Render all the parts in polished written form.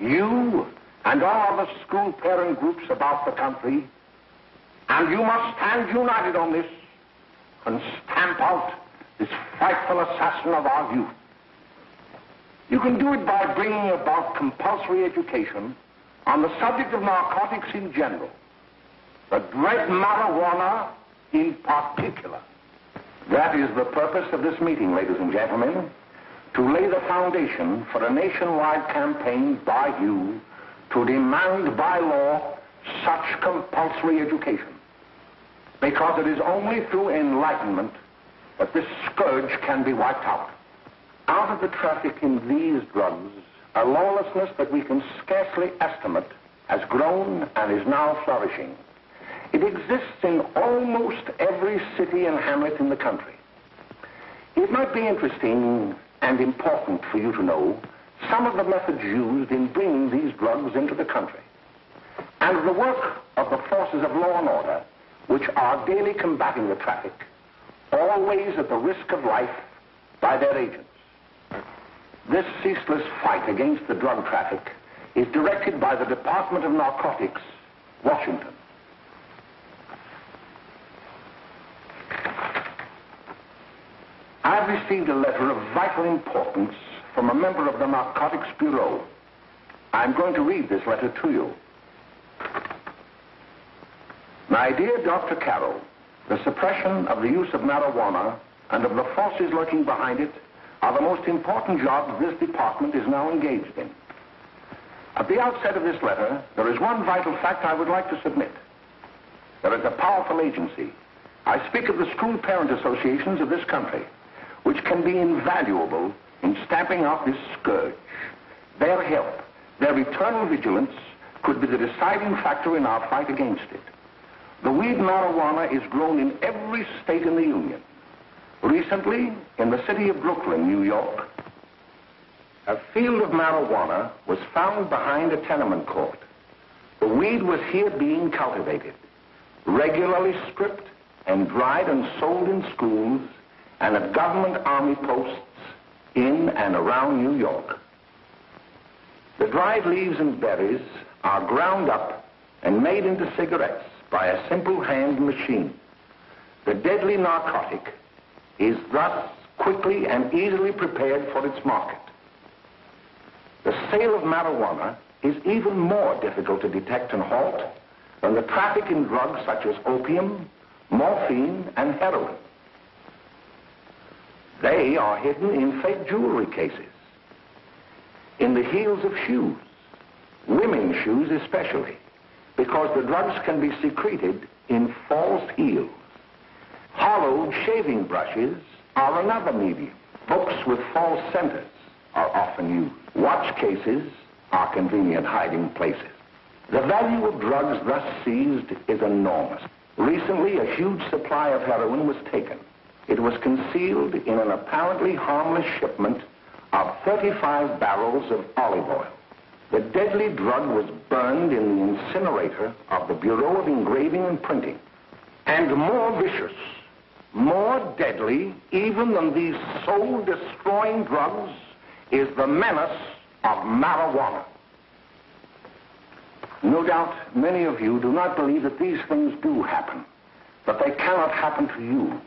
You and all other school parent groups about the country, and you must stand united on this and stamp out this frightful assassin of our youth. You can do it by bringing about compulsory education on the subject of narcotics in general, the dread marijuana in particular. That is the purpose of this meeting, ladies and gentlemen, to lay the foundation for a nationwide campaign by you to demand by law such compulsory education. Because it is only through enlightenment that this scourge can be wiped out. Out of the traffic in these drugs, a lawlessness that we can scarcely estimate has grown and is now flourishing. It exists in almost every city and hamlet in the country. It might be interesting and important for you to know some of the methods used in bringing these drugs into the country, and the work of the forces of law and order, which are daily combating the traffic, always at the risk of life, by their agents. This ceaseless fight against the drug traffic is directed by the Department of Narcotics, Washington. I've received a letter of vital importance from a member of the Narcotics Bureau. I'm going to read this letter to you. My dear Dr. Carroll, the suppression of the use of marijuana and of the forces lurking behind it are the most important jobs this department is now engaged in. At the outset of this letter, there is one vital fact I would like to submit. There is a powerful agency. I speak of the school parent associations of this country, which can be invaluable in stamping out this scourge. Their help, their eternal vigilance, could be the deciding factor in our fight against it. The weed marijuana is grown in every state in the Union. Recently, in the city of Brooklyn, New York, a field of marijuana was found behind a tenement court. The weed was here being cultivated, regularly stripped and dried and sold in schools and at government army posts in and around New York. The dried leaves and berries are ground up and made into cigarettes by a simple hand machine. The deadly narcotic is thus quickly and easily prepared for its market. The sale of marijuana is even more difficult to detect and halt than the traffic in drugs such as opium, morphine, and heroin. They are hidden in fake jewelry cases, in the heels of shoes, women's shoes especially, because the drugs can be secreted in false heels. Hollowed shaving brushes are another medium. Books with false centers are often used. Watch cases are convenient hiding places. The value of drugs thus seized is enormous. Recently, a huge supply of heroin was taken. It was concealed in an apparently harmless shipment of 35 barrels of olive oil. The deadly drug was burned in the incinerator of the Bureau of Engraving and Printing. And more vicious, more deadly, even than these soul-destroying drugs, is the menace of marijuana. No doubt many of you do not believe that these things do happen, that they cannot happen to you.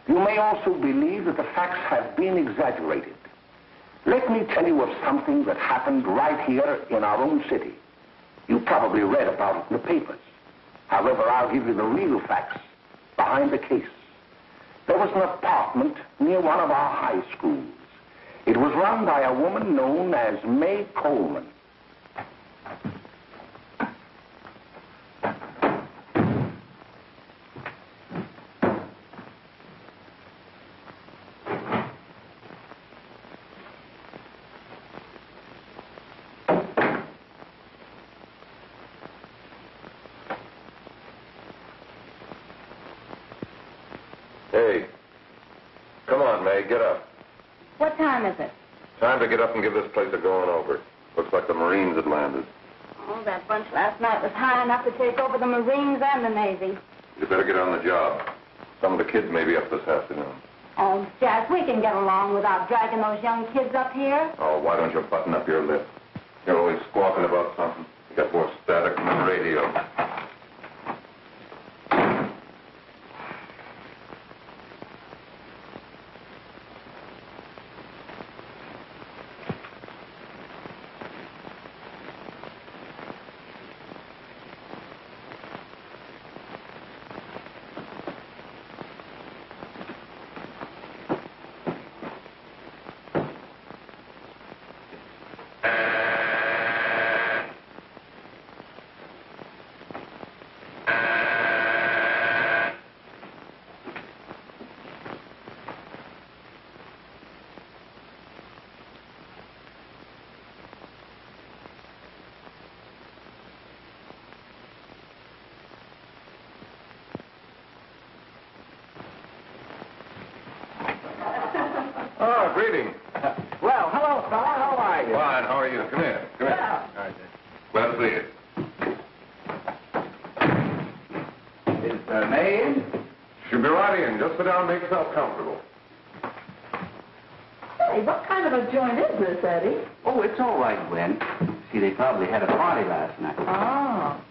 You may also believe that the facts have been exaggerated. Let me tell you of something that happened right here in our own city. You probably read about it in the papers. However, I'll give you the real facts behind the case. There was an apartment near one of our high schools. It was run by a woman known as May Coleman. Hey, come on, May, get up. What time is it? Time to get up and give this place a going over. Looks like the Marines had landed. Oh, that bunch last night was high enough to take over the Marines and the Navy. You better get on the job. Some of the kids may be up this afternoon. Oh, Jack, we can get along without dragging those young kids up here. Oh, why don't you button up your lip? You're always squawking about something. You got more static than the radio. Oh, greetings. Well, hello, fella. How are you? Fine, how are you? Come here. Come here. Yeah. All right, glad to see you. Is May in? She'll be right in. Just sit down and make yourself comfortable. Hey, what kind of a joint is this, Eddie? Oh, it's all right, Gwen. See, they probably had a party last night. Oh.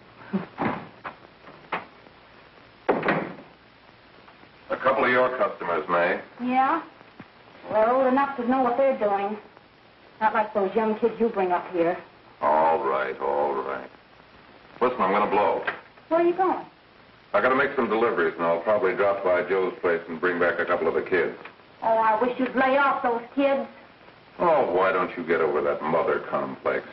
A couple of your customers, May. Yeah? They're old enough to know what they're doing. Not like those young kids you bring up here. All right, all right. Listen, I'm going to blow. Where are you going? I got to make some deliveries, and I'll probably drop by Joe's place and bring back a couple of the kids. Oh, I wish you'd lay off those kids. Oh, why don't you get over that mother complex?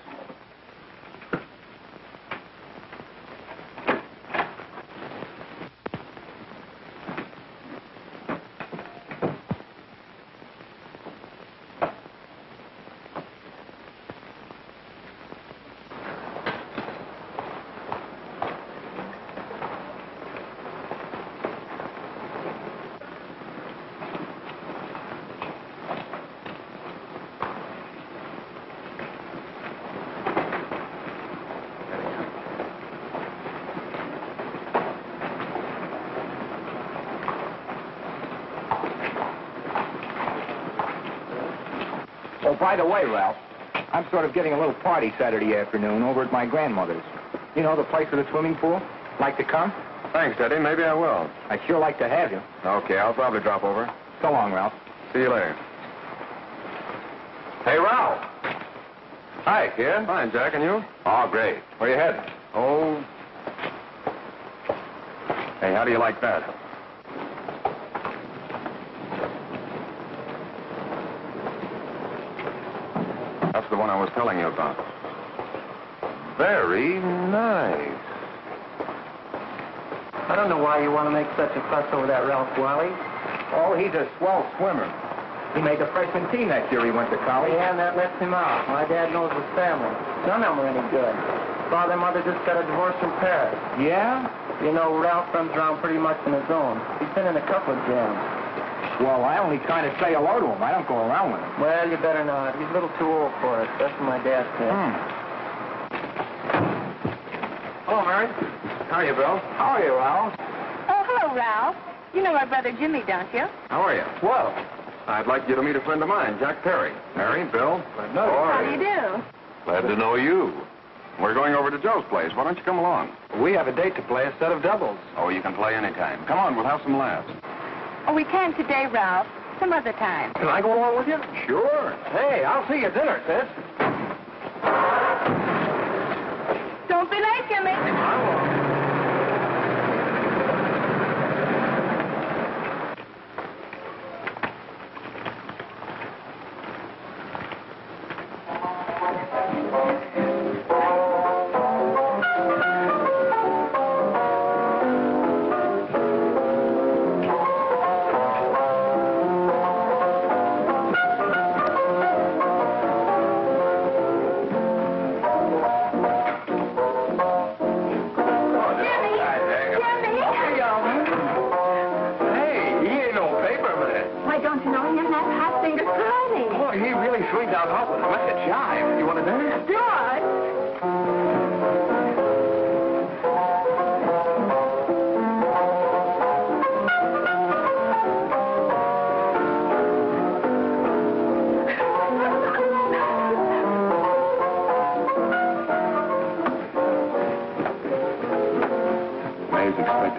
Oh, by the way, Ralph, I'm sort of getting a little party Saturday afternoon over at my grandmother's. You know, the place with the swimming pool? Like to come? Thanks, Eddie. Maybe I will. I'd sure like to have you. Okay, I'll probably drop over. So long, Ralph. See you later. Hey, Ralph. Hi, kid. Fine, Jack, and you? Oh, great. Where you headed? Oh. Hey, how do you like that? That's the one I was telling you about. Very nice. I don't know why you want to make such a fuss over that Ralph Wally. Oh, he's a swell swimmer. He made the freshman team that year he went to college. Yeah, and that lets him out. My dad knows his family. None of them are any good. Father and mother just got a divorce from Paris. Yeah? You know, Ralph runs around pretty much on his own. He's been in a couple of jams. Well, I only kind of say hello to him. I don't go around with him. Well, you better not. He's a little too old for it. That's what my dad said. Hello, Mary. How are you, Bill? How are you, Ralph? Oh, hello, Ralph. You know my brother Jimmy, don't you? How are you? Well, I'd like you to meet a friend of mine, Jack Perry. Mary, Bill. no. How do you do? Glad to know you. We're going over to Joe's place. Why don't you come along? We have a date to play a set of doubles. Oh, you can play anytime. Come on, we'll have some laughs. Oh, we can't today, Ralph. Some other time. Can I go along with you? Sure. Hey, I'll see you at dinner, sis. Don't be late, Jimmy.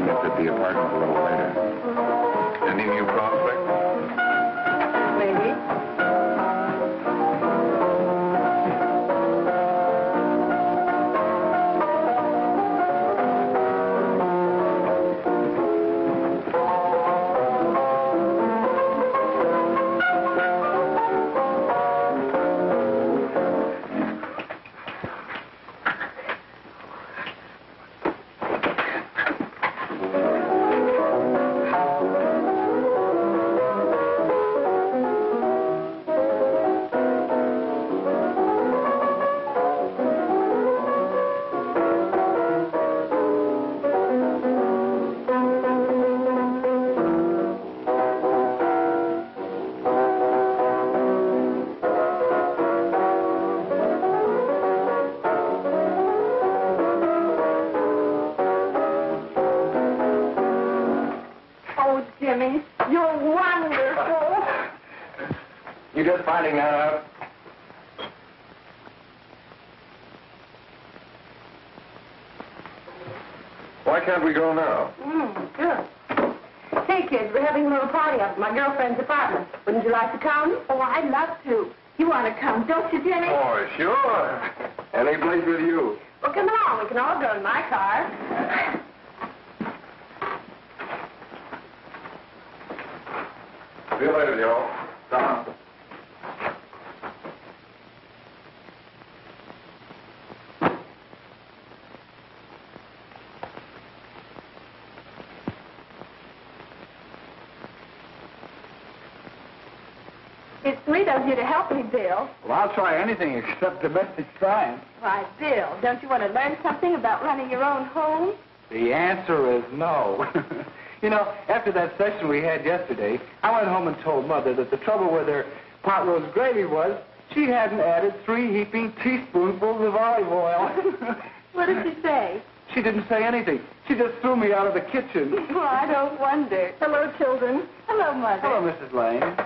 like to visit the apartment a little later. Any new prospects? Maybe. You just finding that out? Why can't we go now? Good. Hey, kids, we're having a little party up at my girlfriend's apartment. Wouldn't you like to come? Oh, I'd love to. You want to come, don't you, Jimmy? Oh, sure. Any place with you. Well, come along. We can all go in my car. See you later, Joe. Tom. It's sweet of you to help me, Bill. Well, I'll try anything except domestic science. Why, Bill, don't you want to learn something about running your own home? The answer is no. You know, after that session we had yesterday, I went home and told Mother that the trouble with her pot roast gravy was she hadn't added 3 heaping teaspoonfuls of olive oil. What did she say? She didn't say anything. She just threw me out of the kitchen. Oh, I don't wonder. Hello, children. Hello, Mother. Hello, Mrs. Lane.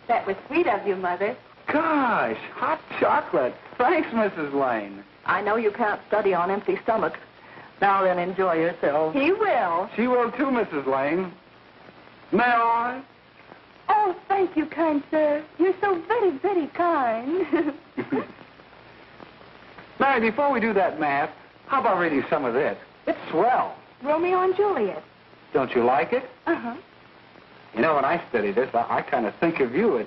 That was sweet of you, Mother. Gosh, hot chocolate. Thanks, Mrs. Lane. I know you can't study on empty stomachs. Now then, enjoy yourself. He will. She will too, Mrs. Lane. May I? Oh, thank you, kind sir. You're so very, very kind. Mary, before we do that math, how about reading some of this? It's swell. Romeo and Juliet. Don't you like it? Uh-huh. You know, when I study this, I kind of think of you.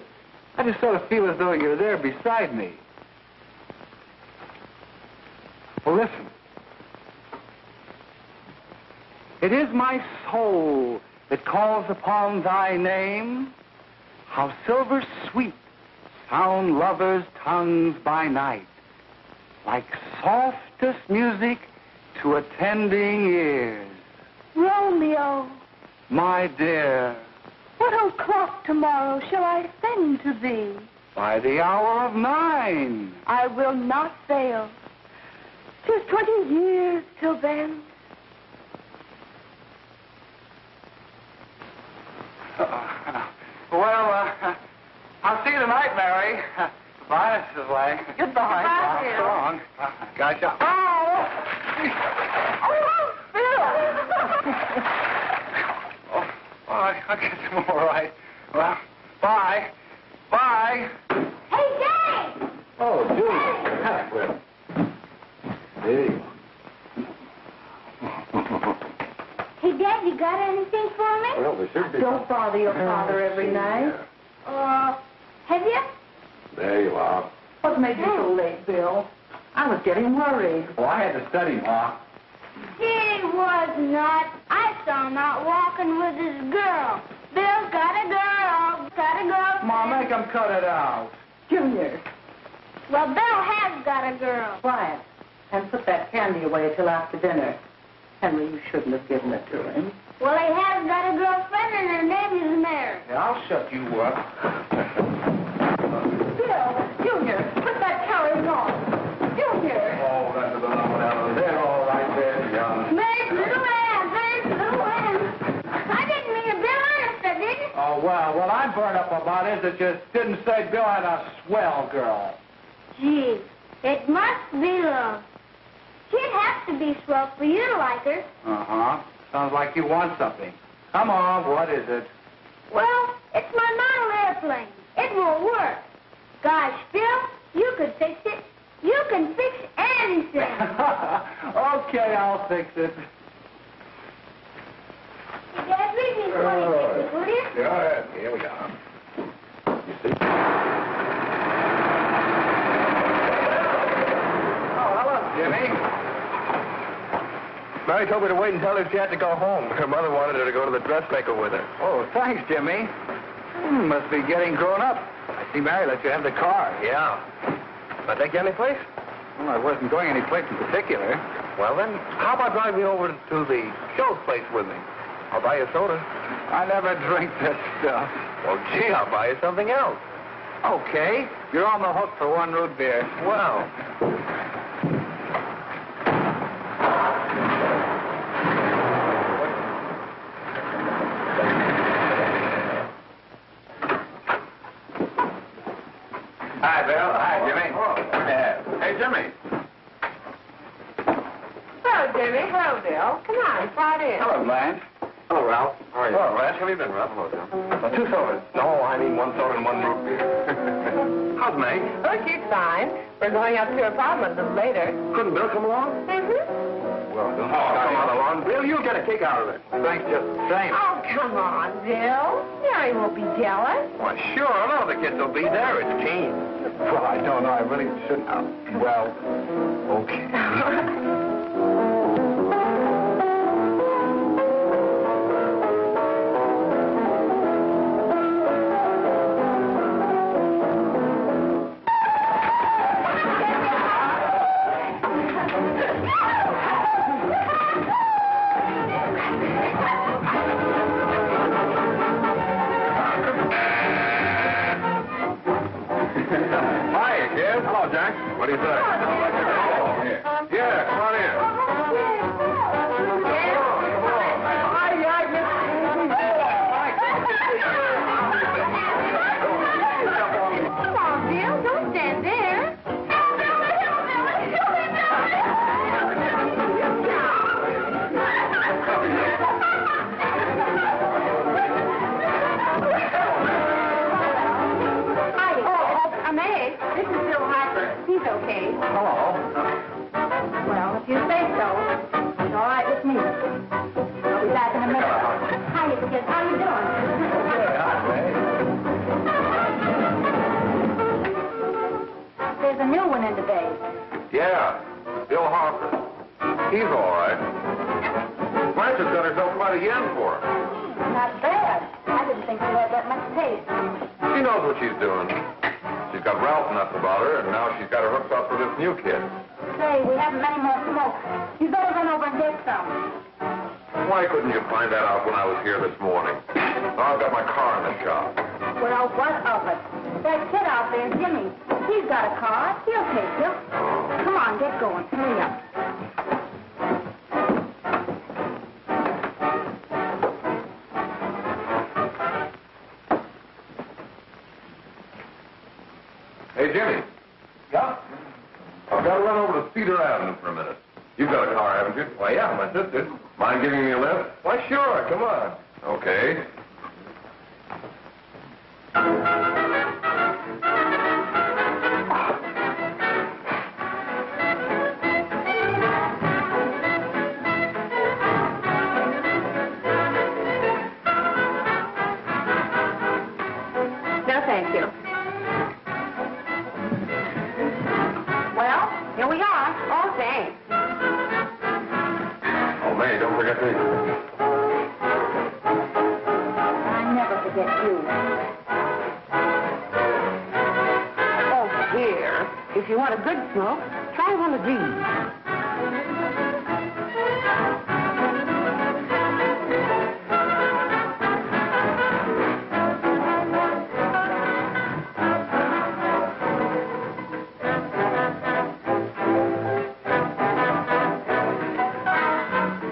I just sort of feel as though you're there beside me. Well, listen. It is my soul that calls upon thy name. How silver sweet sound lovers' tongues by night, like softest music to attending ears. Romeo, My dear, what o'clock tomorrow shall I send to thee? by the hour of 9. I will not fail. 'Tis 20 years till then. I'll see you tonight, Mary. Bye, Mrs. Lang. Goodbye. Goodbye, Bill. So long. Gotcha. I'll get them all right. Well, bye. Bye. Hey, Jay! Oh, Julie. Well, hey. Hey, Dad, you got anything for me? Well, there should be. Don't bother your father every night. Have you? There you are. What made you so late, Bill? I was getting worried. Well, I had to study, Ma. He was not. I saw him out walking with his girl. Bill's got a girl. Got a girl. Ma, make him cut it out. Junior, Well, Bill has got a girl. quiet. And put that candy away till after dinner. Henry, you shouldn't have given it to him. Well, he has got a girlfriend, and her name is Mary. Yeah, I'll shut you up. Bill, Junior, put that carriage on. Junior. Oh, that's a phenomenon. They're all right there, young. There's little Ann. There's little Ann. I didn't mean to Bill honest, I didn't. Oh, well, what I'm burned up about is that you didn't say Bill had a swell girl. Gee, it must be love. She'd have to be swell for you to like her. Uh-huh. Sounds like you want something. Come on, what is it? Well, it's my model airplane. It won't work. Gosh, Bill, you could fix it. You can fix anything. Okay, I'll fix it. Dad, read me 26, will you? Yeah, here we are. You see? Oh, hello, Jimmy. Mary told me to wait and tell her she had to go home. Her mother wanted her to go to the dressmaker with her. Oh, thanks, Jimmy. Must be getting grown up. I see Mary let you have the car. Yeah. Can I take you any place? Well, I wasn't going any place in particular. Well, then, how about driving you over to the show's place with me? I'll buy you a soda. I never drink that stuff. Well, gee, I'll buy you something else. Okay, you're on the hook for one root beer. Well. Hi, Bill. Hi, Jimmy. Hey, Jimmy. Hello, Jimmy. Hello, Bill. Come on, slide in. Hello, Blanche. Hello, Ralph. How are you? Hello, Ralph. How have you been, Ralph? Hello, Bill. 2 sodas. No, I mean 1 soda and 1 root beer. How's May? Oh, she's fine. We're going up to her apartment a little later. Couldn't Bill come along? Mm-hmm. Well, don't Come on along. Bill, you'll get a kick out of it. Thanks just the same. Oh, come on, Bill. Mary won't be jealous. Why, sure. None of the kids will be there. It's Keen. Well, I don't know. I really shouldn't. Well, okay. Hi, kid. Hello, Jack. What do you say? Oh, here. Yeah, come on in. Come on, Bill. Don't stand there. May, this is Bill Harper. He's okay. Hello. Well, if you say so, it's all right with me. I'll be back in a minute. Hi, kids. How you doing? There's a new one in today. Yeah, Bill Harper. He's all right. Blanche has got herself quite a yen for her. Not bad. I didn't think she had that much taste. She knows what she's doing. She's got Ralph nuts about her, and now she's got her hooks up for this new kid. Say, we haven't many more smoke. You better run over and get some. Why couldn't you find that out when I was here this morning? I've got my car in the shop. Well, what of it? That kid out there, Jimmy, he's got a car. He'll take you. Come on, get going. Hurry up. Hey, Jimmy. Yeah? I've got to run over to Cedar Avenue for a minute. You've got a car, haven't you? Why, yeah, my sister. Mind giving me a lift? Why, sure. Come on. Okay. No, thank you. Well, here we are. Oh, thanks. Oh, May, don't forget me. I never forget you. Oh, dear. If you want a good smoke, try one of these.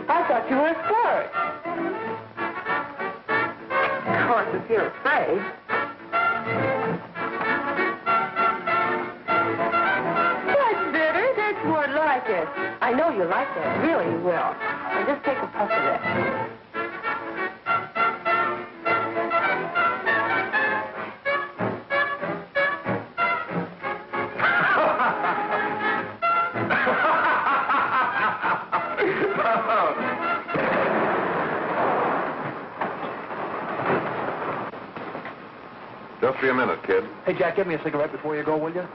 I thought you were a flirt. Of course, if you're afraid. That's better. That's more like this. I know you like that. Really, you will. Now just take a puff of that. Just be a minute, kid. Hey, Jack, give me a cigarette before you go, will you?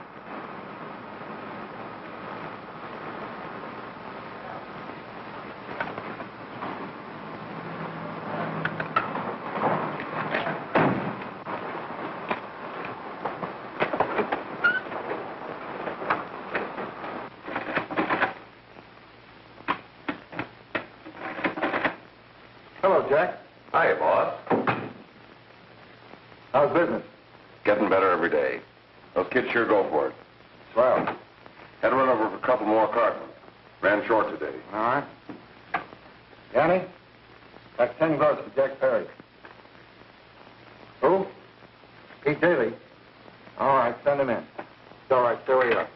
Hello, Jack. Hi, boss. How's business? Getting better every day. Those kids sure go for it. Swell. Had to run over for a couple more cartons. Ran short today. All right. Yanni, that's 10 gross for Jack Perry. Who? Pete Daly. All right, send him in. It's all right, stay where you are.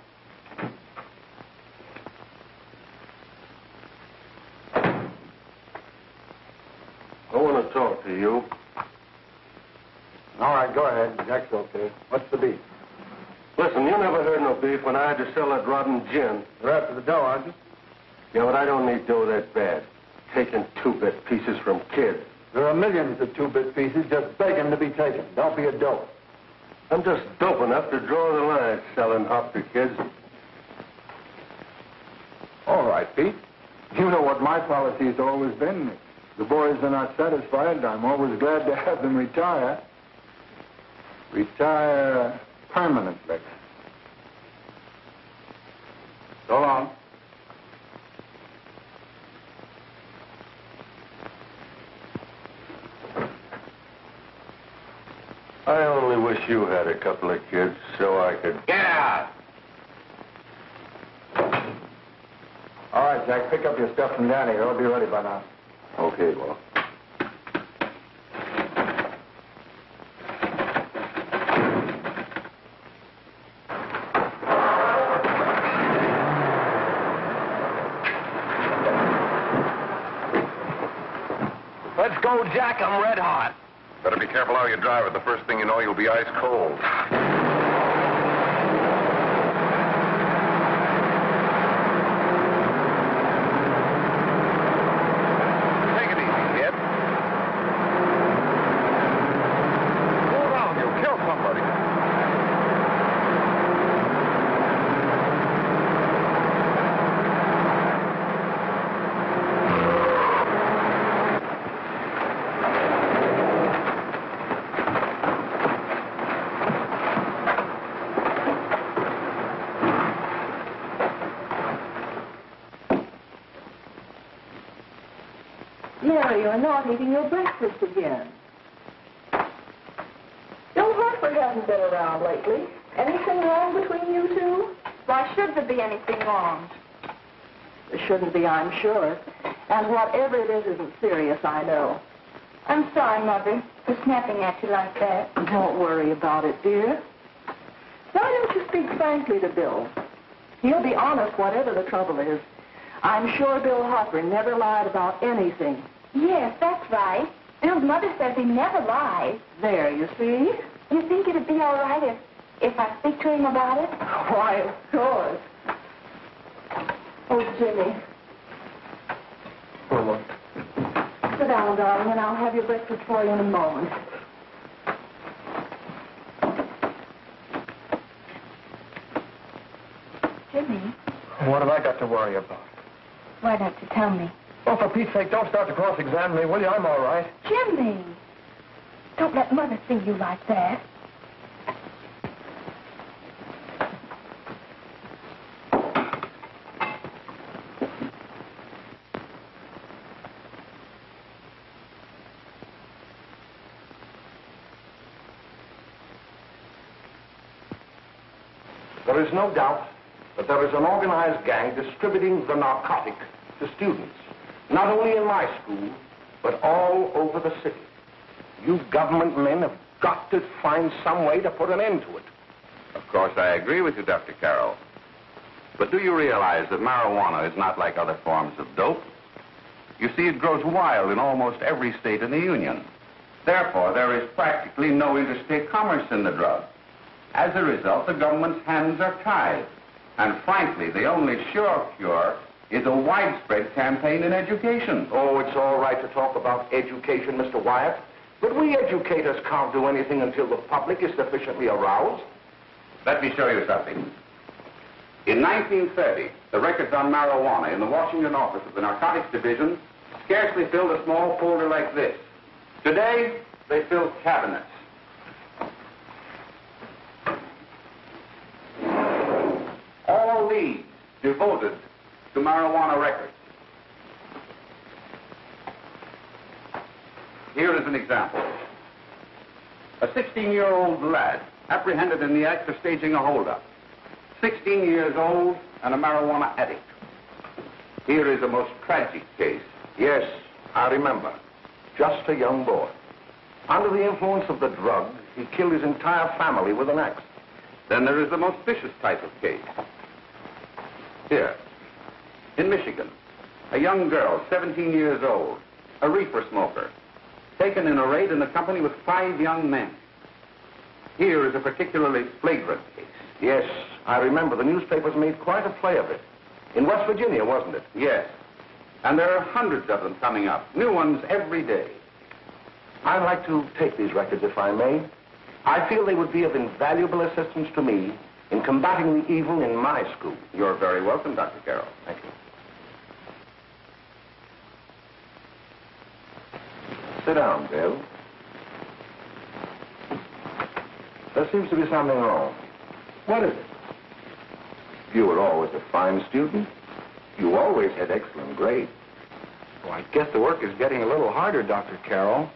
I want to talk to you. All right, go ahead. Jack's okay. What's the beef? Listen, you never heard no beef when I had to sell that rotten gin. You're after the dough, aren't you? Yeah, but I don't need dough that bad. Taking two-bit pieces from kids. There are millions of two-bit pieces just begging to be taken. Don't be a dope. I'm just dope enough to draw the line selling up to kids. All right, Pete. You know what my policy has always been. If the boys are not satisfied, I'm always glad to have them retire. Retire permanently. So long. I only wish you had a couple of kids so I could... Get out! All right, Jack, pick up your stuff from Danny. It'll be ready by now. Okay, well. Let's go, Jack. I'm red hot. Better be careful how you drive it. The first thing you know, you'll be ice cold. Take it easy, kid. Slow down. You'll kill somebody. Yeah, you're not eating your breakfast again. Bill Hartford hasn't been around lately. Anything wrong between you two? Why should there be anything wrong? There shouldn't be, I'm sure. And whatever it is isn't serious, I know. I'm sorry, Mother, for snapping at you like that. Don't worry about it, dear. Why don't you speak frankly to Bill? He'll be honest whatever the trouble is. I'm sure Bill Hartford never lied about anything. Yes, that's right. Bill's mother says he never lies. There, you see? You think it'd be all right if I speak to him about it? Why, of course. Oh, Jimmy. Oh, Sit down, darling, and I'll have your breakfast for you in a moment. Jimmy, what have I got to worry about? why don't you tell me? Oh, for Pete's sake, don't start to cross-examine me, will you? I'm all right. Jimmy! Don't let Mother see you like that. There is no doubt that there is an organized gang distributing the narcotic to students, not only in my school, but all over the city. You government men have got to find some way to put an end to it. Of course, I agree with you, Dr. Carroll. But do you realize that marijuana is not like other forms of dope? You see, it grows wild in almost every state in the Union. Therefore, there is practically no interstate commerce in the drug. As a result, the government's hands are tied. And frankly, the only sure cure is a widespread campaign in education. Oh, it's all right to talk about education, Mr. Wyatt. But we educators can't do anything until the public is sufficiently aroused. Let me show you something. In 1930, the records on marijuana in the Washington office of the Narcotics Division scarcely filled a small folder like this. Today, they fill cabinets. All these devoted to marijuana records. Here is an example. A 16-year-old lad apprehended in the act of staging a holdup. 16 years old and a marijuana addict. Here is a most tragic case. Yes, I remember. Just a young boy. Under the influence of the drug, he killed his entire family with an axe. Then there is the most vicious type of case. Here, in Michigan, a young girl, 17 years old, a reefer smoker, taken in a raid in the company with 5 young men. Here is a particularly flagrant case. Yes, I remember. The newspapers made quite a play of it. In West Virginia, wasn't it? Yes. And there are hundreds of them coming up, new ones every day. I'd like to take these records, if I may. I feel they would be of invaluable assistance to me in combating the evil in my school. You're very welcome, Dr. Carroll. Thank you. Sit down, Bill. There seems to be something wrong. What is it? You were always a fine student. You always had excellent grades. Well, I guess the work is getting a little harder, Dr. Carroll.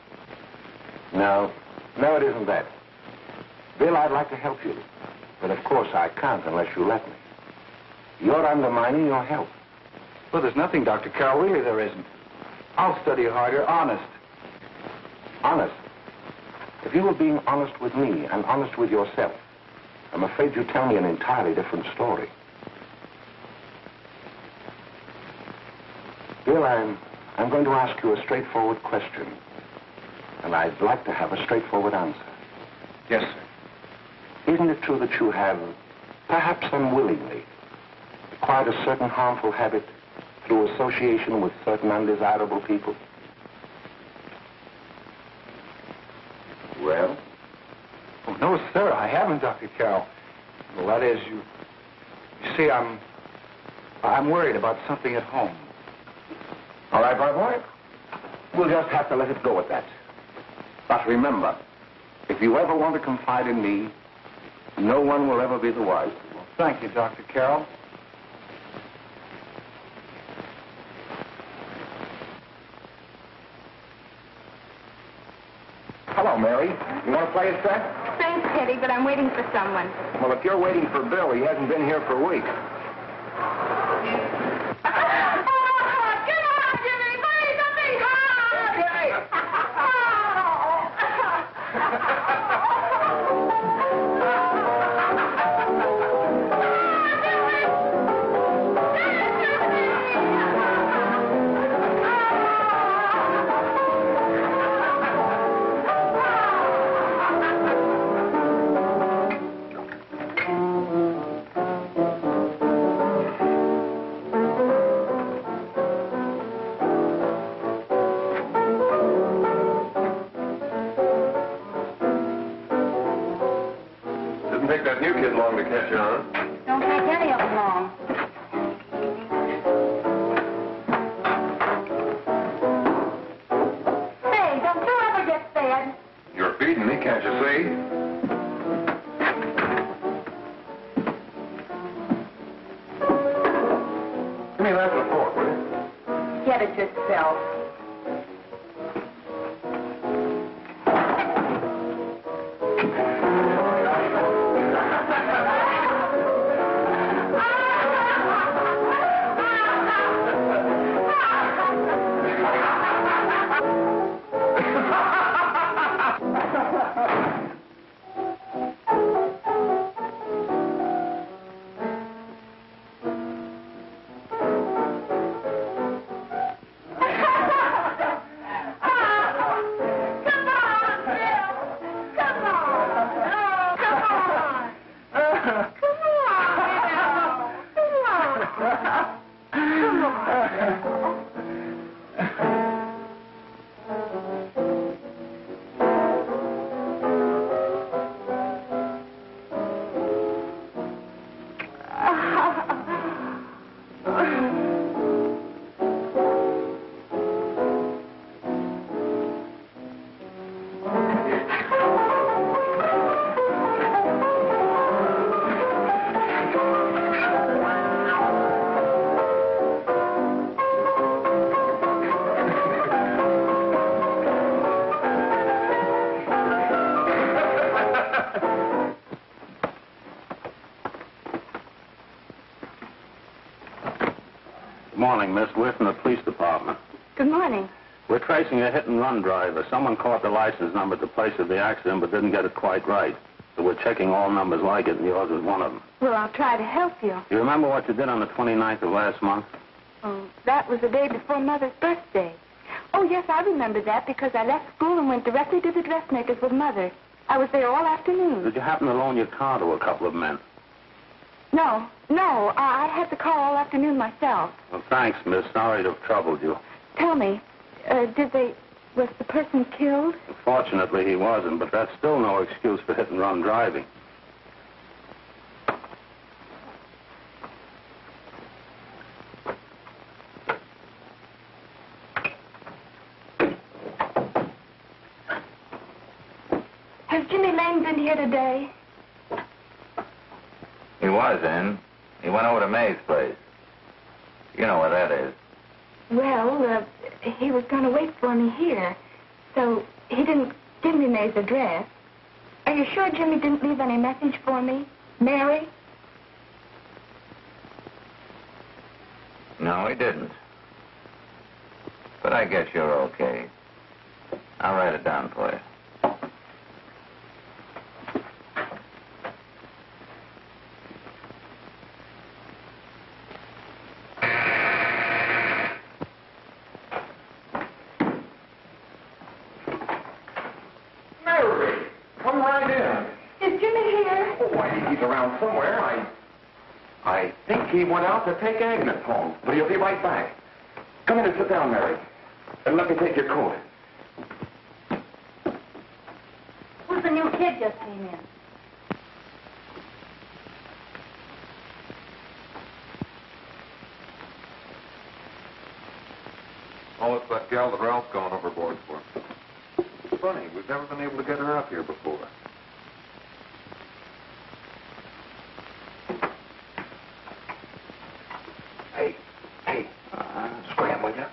No, it isn't that. Bill, I'd like to help you. But of course I can't unless you let me. You're undermining your health. Well, there's nothing, Dr. Carroll. Really, there isn't. I'll study harder, honest. Honest? If you were being honest with me and honest with yourself, I'm afraid you'd tell me an entirely different story. Bill, I'm going to ask you a straightforward question. And I'd like to have a straightforward answer. Yes, sir. Isn't it true that you have, perhaps unwillingly, acquired a certain harmful habit through association with certain undesirable people? Well? Oh, no, sir, I haven't, Dr. Carroll. Well, that is, you see, I'm worried about something at home. All right, my boy. We'll just have to let it go at that. But remember, if you ever want to confide in me, no one will ever be the wiser. Well, thank you, Dr. Carroll. Hello, Mary. You want to play a set? Thanks, Teddy, but I'm waiting for someone. Well, if you're waiting for Bill, he hasn't been here for a week. Take that new kid long to catch on. Don't take any of them long. Hey, don't you ever get fed? You're feeding me, can't you see? Give me that and a fork, will you? Get it yourself. Come on. Morning, Miss. We're from the police department. Good morning. We're tracing a hit-and-run driver. Someone caught the license number at the place of the accident but didn't get it quite right. So we're checking all numbers like it, and yours is one of them. Well, I'll try to help you. You remember what you did on the 29th of last month? Oh, that was the day before Mother's birthday. Oh, yes, I remember that because I left school and went directly to the dressmaker's with Mother. I was there all afternoon. Did you happen to loan your car to a couple of men? No. I had the car all afternoon myself. Well, thanks, miss. Sorry to have troubled you. Tell me, was the person killed? Fortunately, he wasn't, but that's still no excuse for hit-and-run driving. Has Jimmy Lane been here today? He was in. He went over to May's place. You know where that is. Well, he was going to wait for me here, so he didn't give me May's address. Are you sure Jimmy didn't leave any message for me? Mary? No, he didn't. But I guess you're okay. I'll write it down for you. Somewhere. I think he went out to take Agnes home, but he'll be right back. Come in and sit down, Mary. And let me take your coat. Who's the new kid just came in? Oh, it's that gal that Ralph's gone overboard for. Funny, we've never been able to get her up here before. Scram, will you?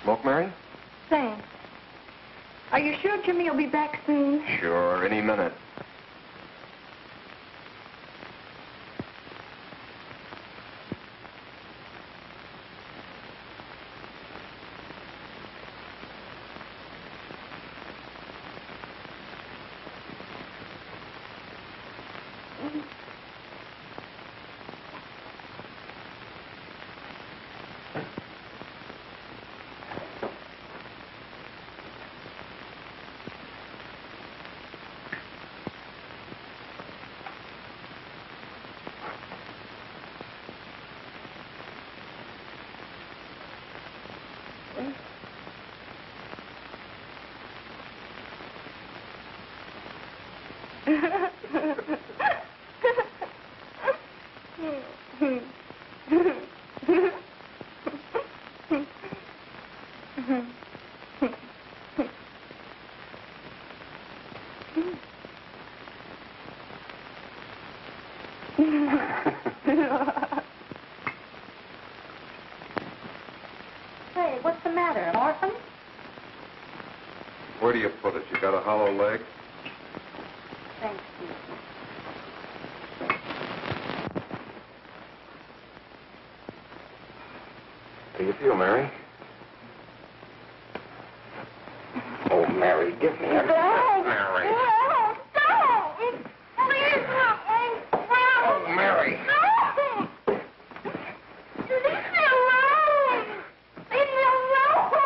Smoke, Mary? Thanks. Are you sure Jimmy will be back soon? Sure, any minute. Hey, what's the matter, an orphan? Where do you put it? You got a hollow leg? Thanks, you. How do you feel, Mary? Oh, Mary, give me a... Mary. No, don't. Please, no. Oh, Mary. Leave me alone. Leave me alone.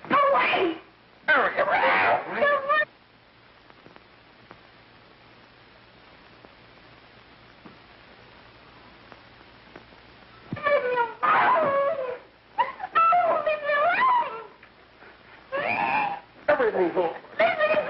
Go away. Mary, get out. Go away. Leave me alone. Oh, leave me alone. Everything's all... Leave me alone.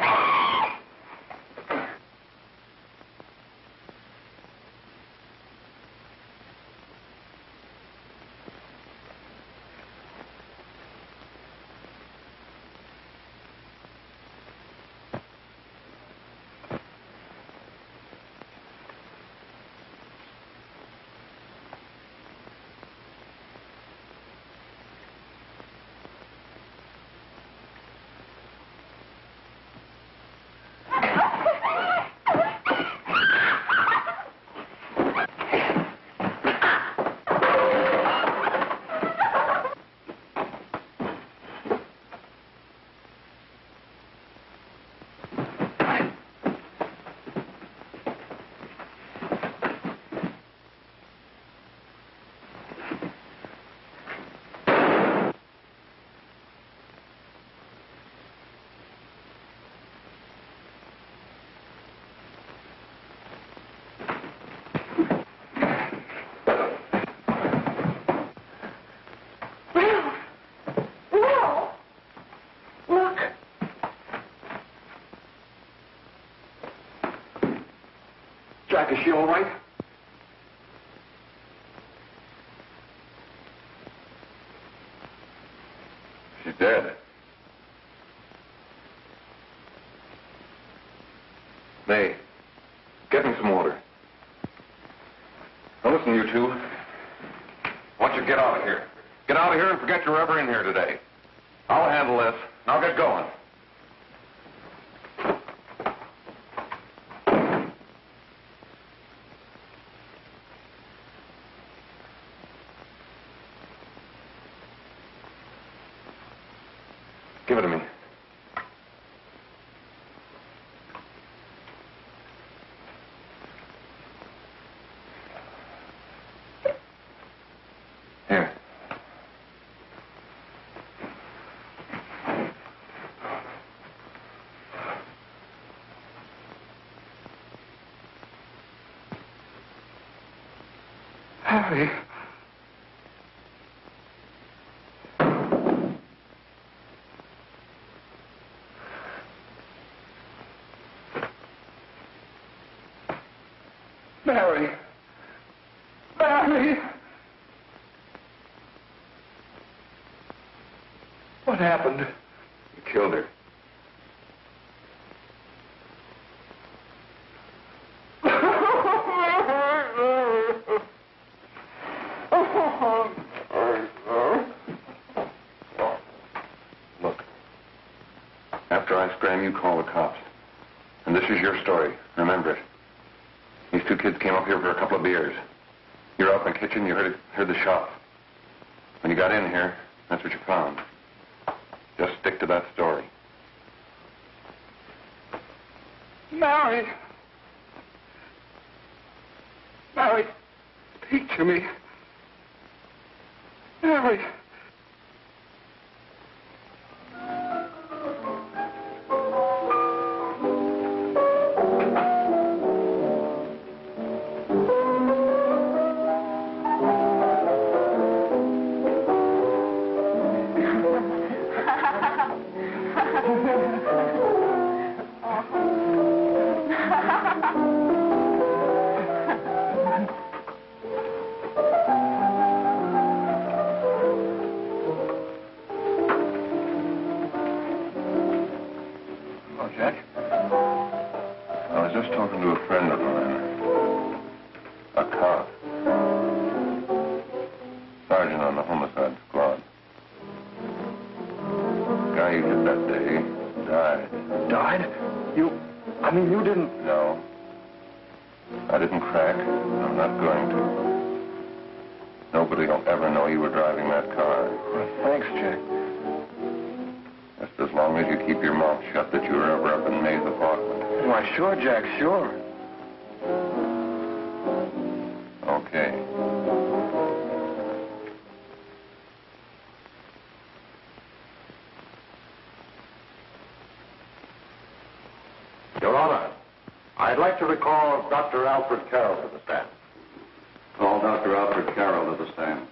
Jack, is she all right? She's dead. May, get me some water. Now listen, you two. I want you to get out of here. Get out of here and forget you're ever in here today. I'll handle this, and I'll get going. Give it to me. Here. Harry. Mary. Mary. What happened? You killed her. Look. After I scram, you call the cops. And this is your story. Remember it. These two kids came up here for a couple of beers. You were out in the kitchen, you heard the shot. When you got in here, that's what you found. Just stick to that story. Mary! Mary, speak to me. Mary! Nobody will ever know you were driving that car. Well, thanks, Jack. Just as long as you keep your mouth shut that you were ever up in May's apartment. Why, sure, Jack, sure. Okay. Your Honor, I'd like to recall Dr. Alfred Carroll to the stand. Call Dr. Alfred Carroll to the stand.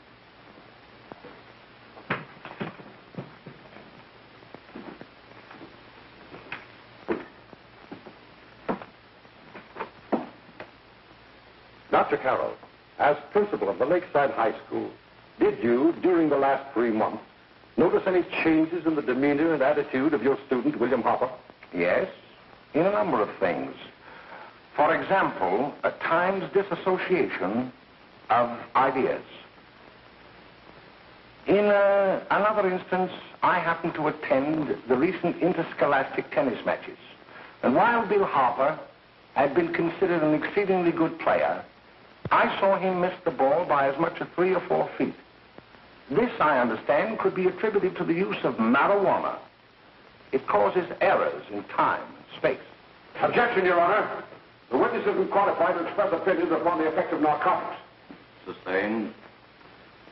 Dr. Carroll, as principal of the Lakeside High School, did you, during the last 3 months, notice any changes in the demeanor and attitude of your student, William Hopper? Yes, in a number of things. For example, at times disassociation of ideas. In another instance, I happened to attend the recent interscholastic tennis matches. And while Bill Harper had been considered an exceedingly good player, I saw him miss the ball by as much as 3 or 4 feet. This, I understand, could be attributed to the use of marijuana. It causes errors in time and space. Objection, Your Honor. The witness has been qualified to express opinions upon the effect of narcotics. Sustained.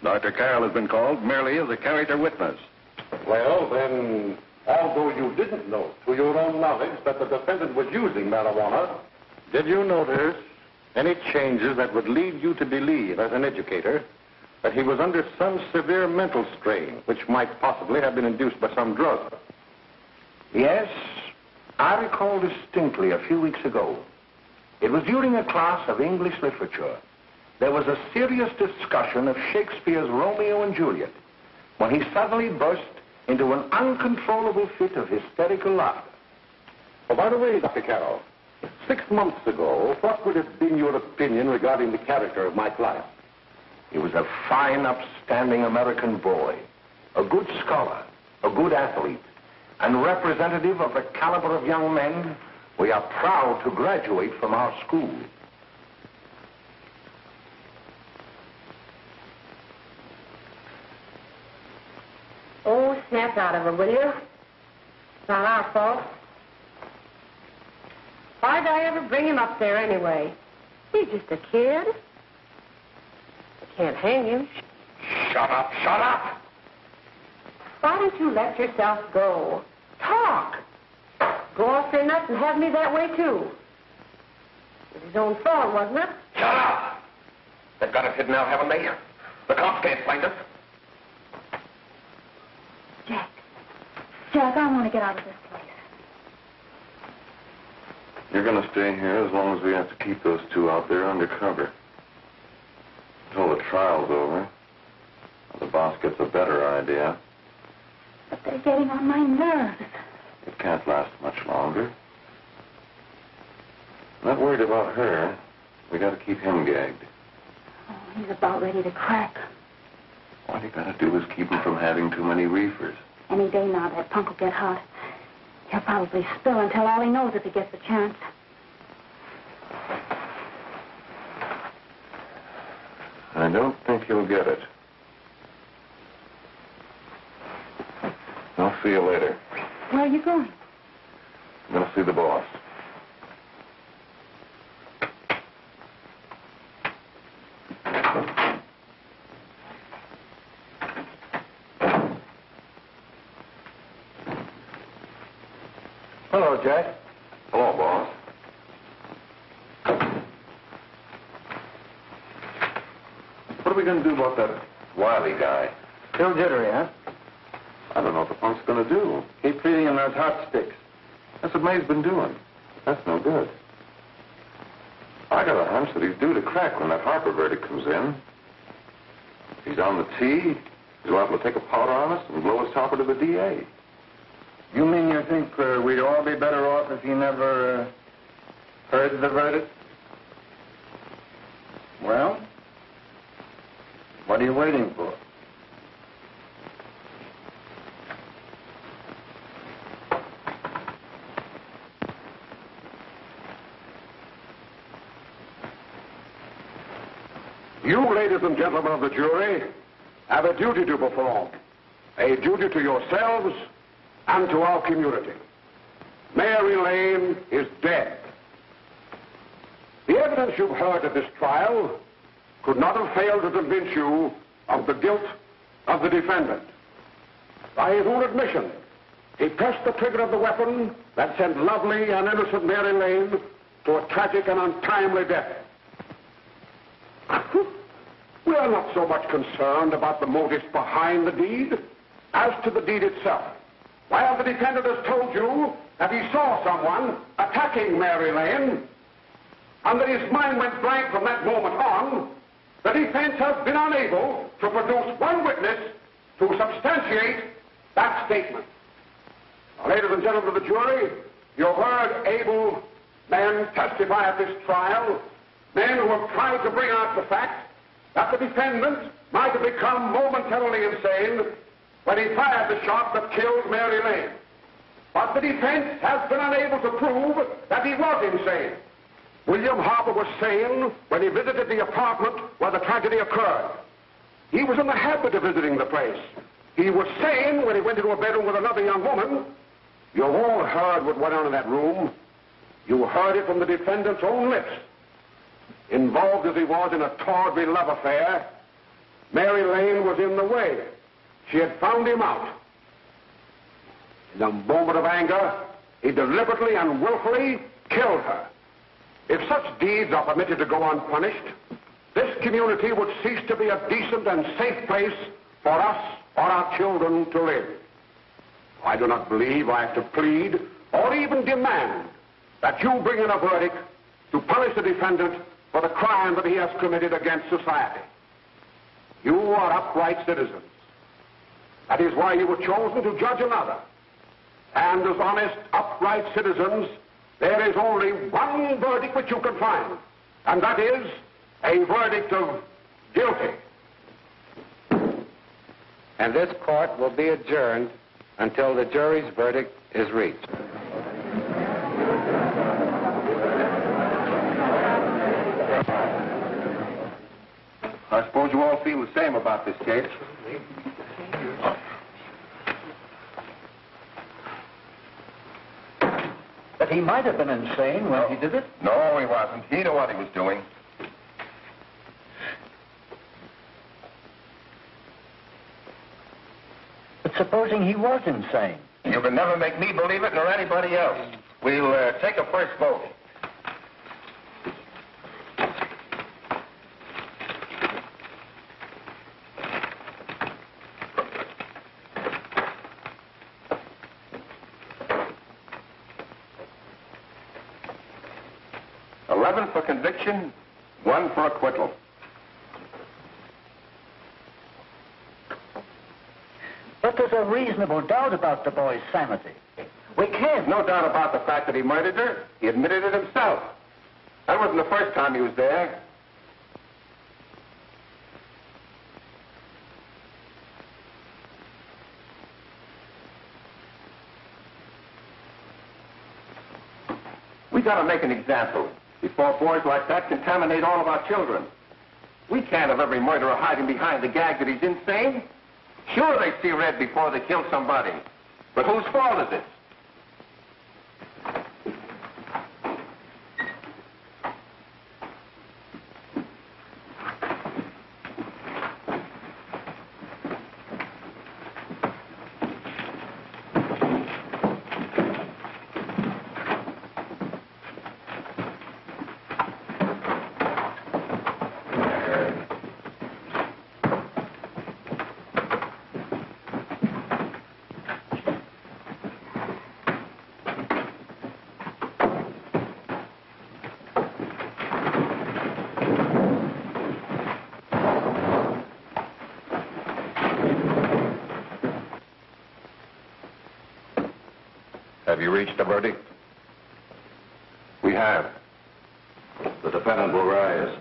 Dr. Carroll has been called merely as a character witness. Well, then, although you didn't know to your own knowledge that the defendant was using marijuana, did you notice any changes that would lead you to believe, as an educator, that he was under some severe mental strain, which might possibly have been induced by some drug? Yes, I recall distinctly a few weeks ago. It was during a class of English literature. There was a serious discussion of Shakespeare's Romeo and Juliet when he suddenly burst into an uncontrollable fit of hysterical laughter. Oh, by the way, Dr. Carroll, 6 months ago, what would have been your opinion regarding the character of my client? He was a fine, upstanding American boy, a good scholar, a good athlete, and representative of the caliber of young men we are proud to graduate from our school. Oh, snap out of it, will you? It's not our fault. Why'd I ever bring him up there anyway? He's just a kid. I can't hang him. Shut up, shut up! Why don't you let yourself go? Talk. Go off your nuts and have me that way, too. It was his own fault, wasn't it? Shut up! They've got us hidden out, haven't they? The cops can't find us. Jack, I want to get out of this place. You're going to stay here as long as we have to keep those two out there undercover. Until the trial's over. The boss gets a better idea. But they're getting on my nerves. It can't last much longer. Not worried about her. We got to keep him gagged. Oh, he's about ready to crack. What you got to do is keep him from having too many reefers. Any day now, that punk will get hot. He'll probably spill and tell all he knows if he gets the chance. I don't think he'll get it. I'll see you later. Where are you going? I'm going to see the boss. Hello, Jack. Hello, boss. What are we going to do about that Wiley guy? Still jittery, huh? I don't know what the punk's going to do. Keep feeding him those hot sticks. That's what May's been doing. That's no good. I got a hunch that he's due to crack when that Harper verdict comes in. If he's on the tee, he's liable to take a powder on us and blow his topper to the DA. You mean you think we'd all be better off if he never heard the verdict? Well, what are you waiting for? You, ladies ladies and gentlemen of the jury, have a duty to perform. A duty to yourselves and to our community. Mary Lane is dead. The evidence you've heard at this trial could not have failed to convince you of the guilt of the defendant. By his own admission, he pressed the trigger of the weapon that sent lovely and innocent Mary Lane to a tragic and untimely death. We are not so much concerned about the motives behind the deed as to the deed itself. While the defendant has told you that he saw someone attacking Mary Lane and that his mind went blank from that moment on, the defense has been unable to produce one witness to substantiate that statement. Now, ladies and gentlemen of the jury, you've heard able men testify at this trial, men who have tried to bring out the fact that the defendant might have become momentarily insane when he fired the shot that killed Mary Lane. But the defense has been unable to prove that he was insane. William Harper was sane when he visited the apartment where the tragedy occurred. He was in the habit of visiting the place. He was sane when he went into a bedroom with another young woman. You've all heard what went on in that room. You heard it from the defendant's own lips. Involved as he was in a tawdry love affair, Mary Lane was in the way. She had found him out. In a moment of anger, he deliberately and willfully killed her. If such deeds are permitted to go unpunished, this community would cease to be a decent and safe place for us or our children to live. I do not believe I have to plead or even demand that you bring in a verdict to punish the defendant for the crime that he has committed against society. You are upright citizens. That is why you were chosen to judge another. And as honest, upright citizens, there is only one verdict which you can find, and that is a verdict of guilty. And this court will be adjourned until the jury's verdict is reached. I suppose you all feel the same about this case. But he might have been insane when he did it. No, he wasn't. He knew what he was doing. But supposing he was insane? You can never make me believe it nor anybody else. We'll take a first vote. For conviction, 1 for acquittal. But there's a reasonable doubt about the boy's sanity. We can't. No doubt about the fact that he murdered her. He admitted it himself. That wasn't the first time he was there. We gotta make an example before boys like that contaminate all of our children. We can't have every murderer hiding behind the gag that he's insane. Sure, they see red before they kill somebody. But whose fault is it? Have you reached a verdict? We have. The defendant will rise.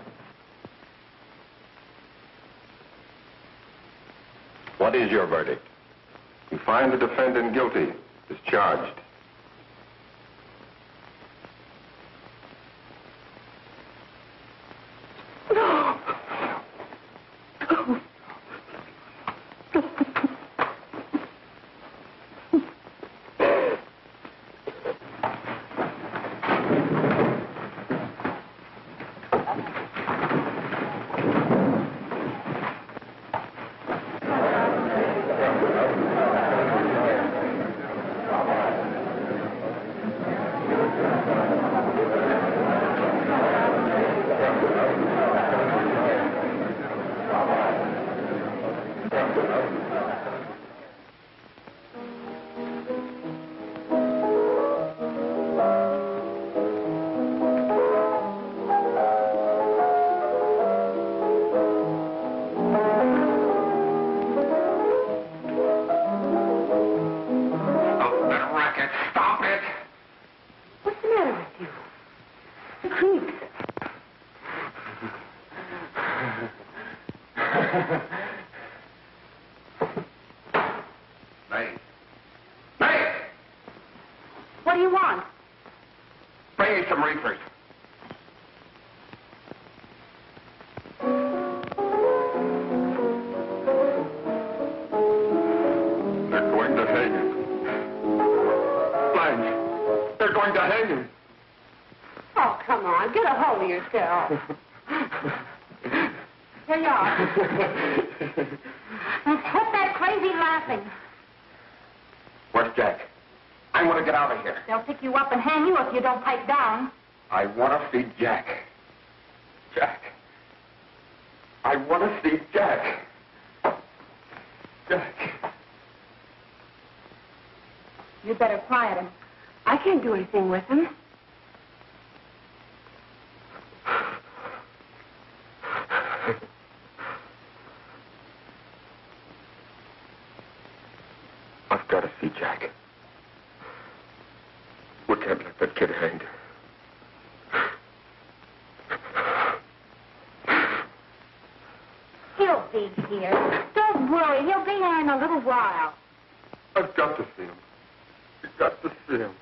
What is your verdict? We find the defendant guilty, discharged. What do you want? Bring me some reefers. They're going to hang him. Blanche, they're going to hang him. Oh, come on. Get a hold of yourself. Here you are. Now, quit that crazy laughing. Where's Jack? I want to get out of here. They'll pick you up and hang you if you don't pipe down. I want to see Jack. Jack. I want to see Jack. Jack. You'd better quiet him. I can't do anything with him. I've got to see Jack. We can't let that kid hang. He'll be here. Don't worry. He'll be here in a little while. I've got to see him. You've got to see him.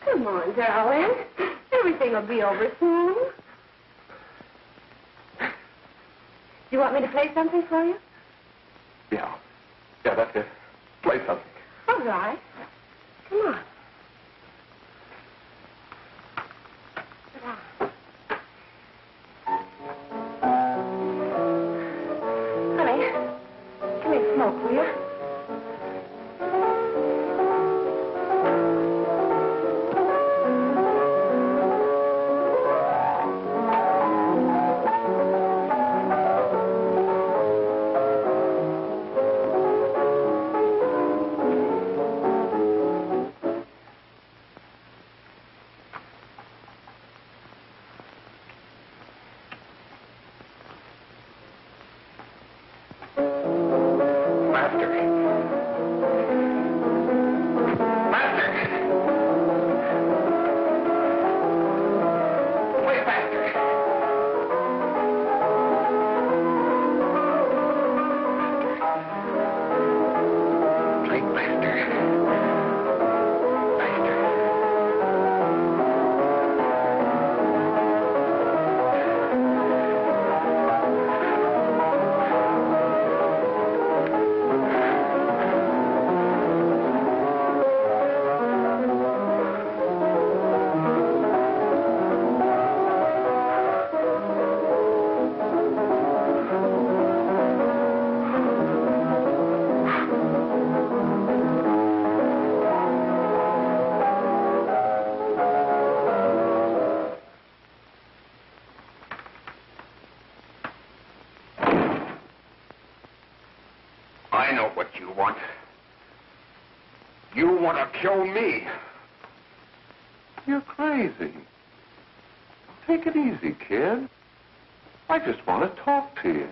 Come on, darling. Everything will be over soon. You want me to play something for you? Yeah. Yeah, that's it. Play something. All right. Come on. Sit down. Honey, give me a smoke, will you? I know what you want. You want to kill me. You're crazy. Take it easy, kid. I just want to talk to you.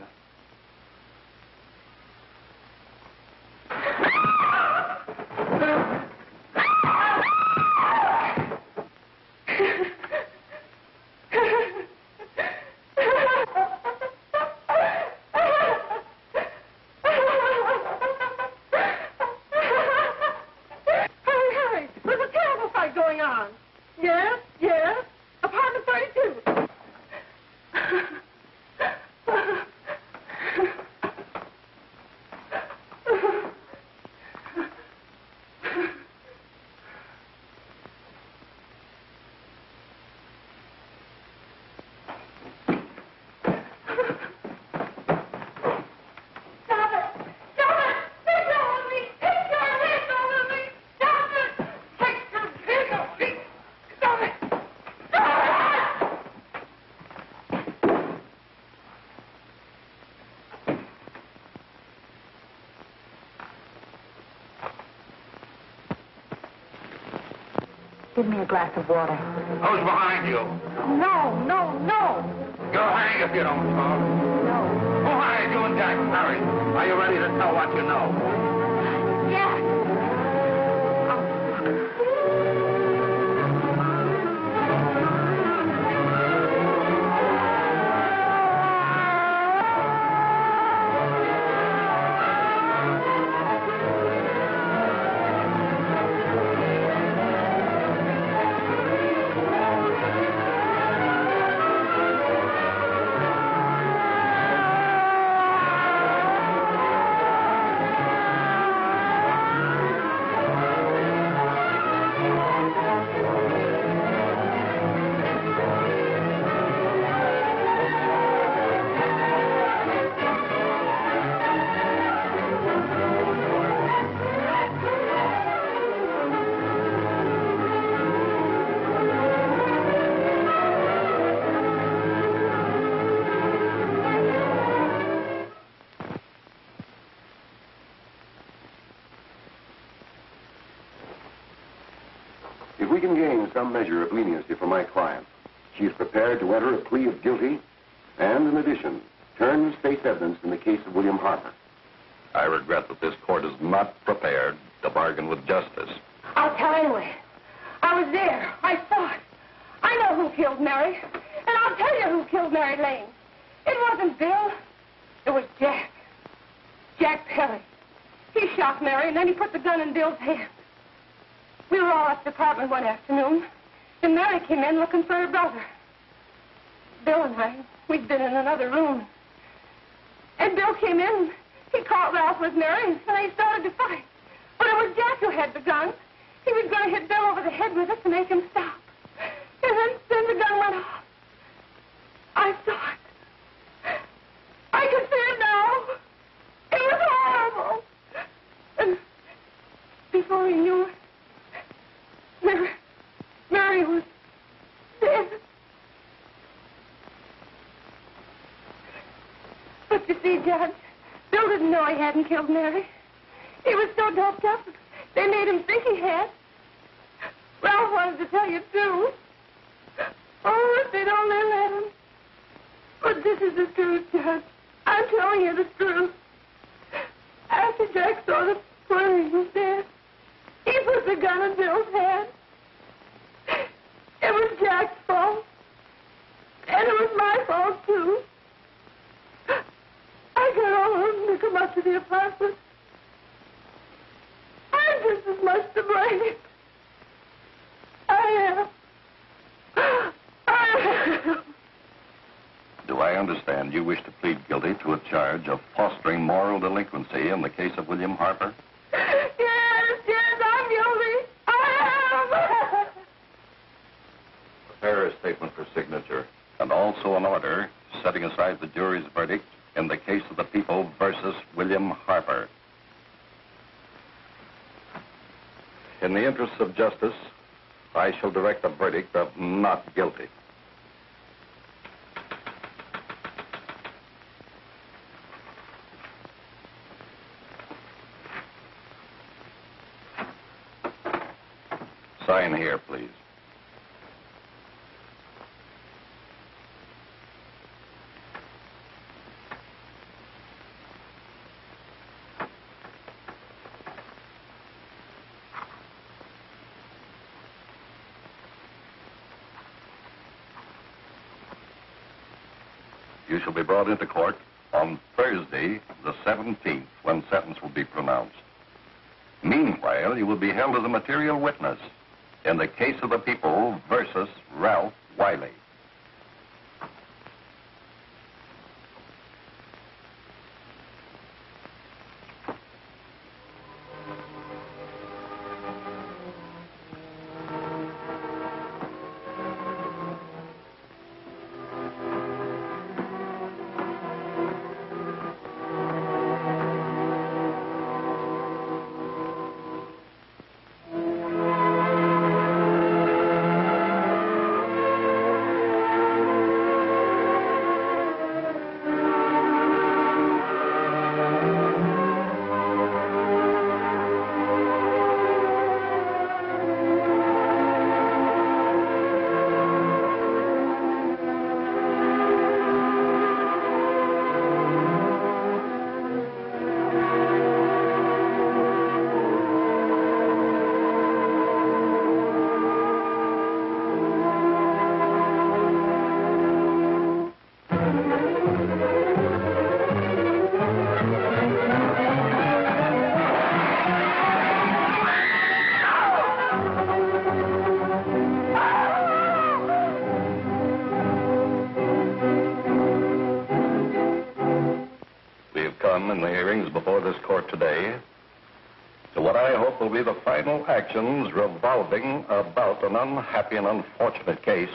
Give me a glass of water. Who's behind you? No, no, no. You'll hang if you don't talk. No. Who hired you and Jack? Hurry. Are you ready to tell what you know? Jack. If we can gain some measure of leniency for my client, she is prepared to enter a plea of guilty and, in addition, turn the state's evidence in the case of William Harper. I regret that this court is not prepared to bargain with justice. I'll tell anyway. I was there. I saw it. I know who killed Mary. And I'll tell you who killed Mary Lane. It wasn't Bill. It was Jack. Jack Perry. He shot Mary, and then he put the gun in Bill's hand. We were all at the apartment one afternoon, and Mary came in looking for her brother. Bill and I, we'd been in another room. And Bill came in. He caught Ralph with Mary, and they started to fight. But it was Jack who had the gun. He was going to hit Bill over the head with it to make him stop. And then the gun went off. I saw it. I can see it now. It was horrible. And before he knew it, Mary was dead. But you see, Judge, Bill didn't know he hadn't killed Mary. He was so doped up, they made him think he had. Ralph wanted to tell you, too. Oh, if they'd only let him. But this is the truth, Judge. I'm telling you the truth. After Jack saw the plane he was dead, he put the gun in Bill's hand. It was Jack's fault. And it was my fault, too. I got all of them to come up to the apartment. I'm just as much to blame. I am. Do I understand you wish to plead guilty to a charge of fostering moral delinquency in the case of William Harper? Yes, I'm guilty. I am. Prepare a statement for signature, and also an order setting aside the jury's verdict in the case of the people versus William Harper. In the interests of justice, I shall direct a verdict of not guilty. Sign here, please. You shall be brought into court on Thursday, the 17th, when sentence will be pronounced. Meanwhile, you will be held as a material witness in the case of the people versus Ralph Wiley. outcome in the hearings before this court today to what I hope will be the final actions revolving about an unhappy and unfortunate case,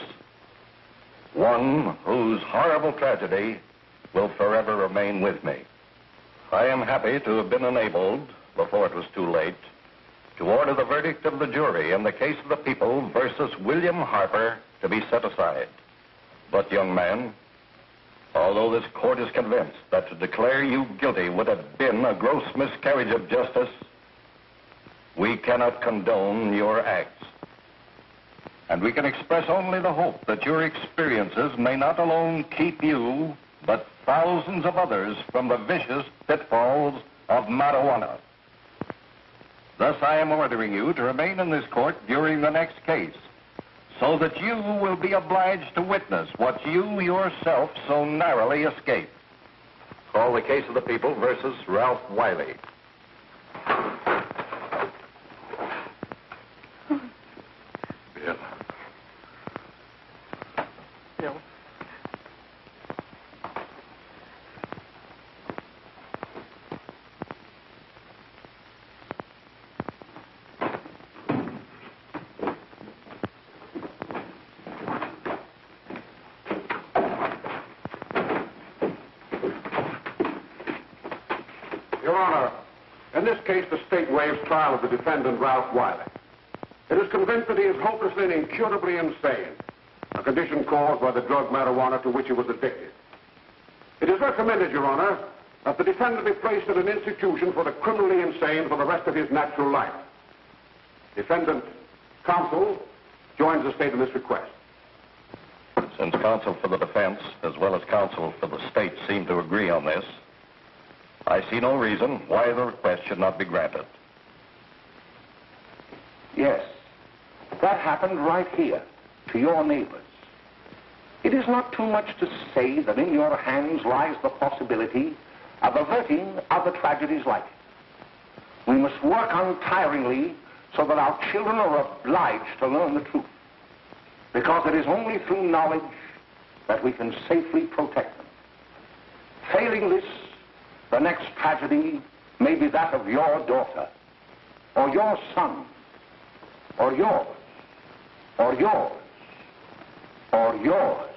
one whose horrible tragedy will forever remain with me. I am happy to have been enabled, before it was too late, to order the verdict of the jury in the case of the people versus William Harper to be set aside. But, young man, although this court is convinced that to declare you guilty would have been a gross miscarriage of justice, we cannot condone your acts. And we can express only the hope that your experiences may not alone keep you, but thousands of others from the vicious pitfalls of marijuana. Thus, I am ordering you to remain in this court during the next case, so that you will be obliged to witness what you yourself so narrowly escaped. Call the case of the people versus Ralph Wiley. Bill. Bill. Your Honor, in this case, the state waives trial of the defendant, Ralph Wiley. It is convinced that he is hopelessly and incurably insane, a condition caused by the drug marijuana to which he was addicted. It is recommended, Your Honor, that the defendant be placed in an institution for the criminally insane for the rest of his natural life. Defendant counsel joins the state in this request. Since counsel for the defense, as well as counsel for the state, seem to agree on this, I see no reason why the request should not be granted. Yes, that happened right here, to your neighbors. It is not too much to say that in your hands lies the possibility of averting other tragedies like it. We must work untiringly so that our children are obliged to learn the truth, because it is only through knowledge that we can safely protect them. Failing this, the next tragedy may be that of your daughter, or your son, or yours, or yours, or yours.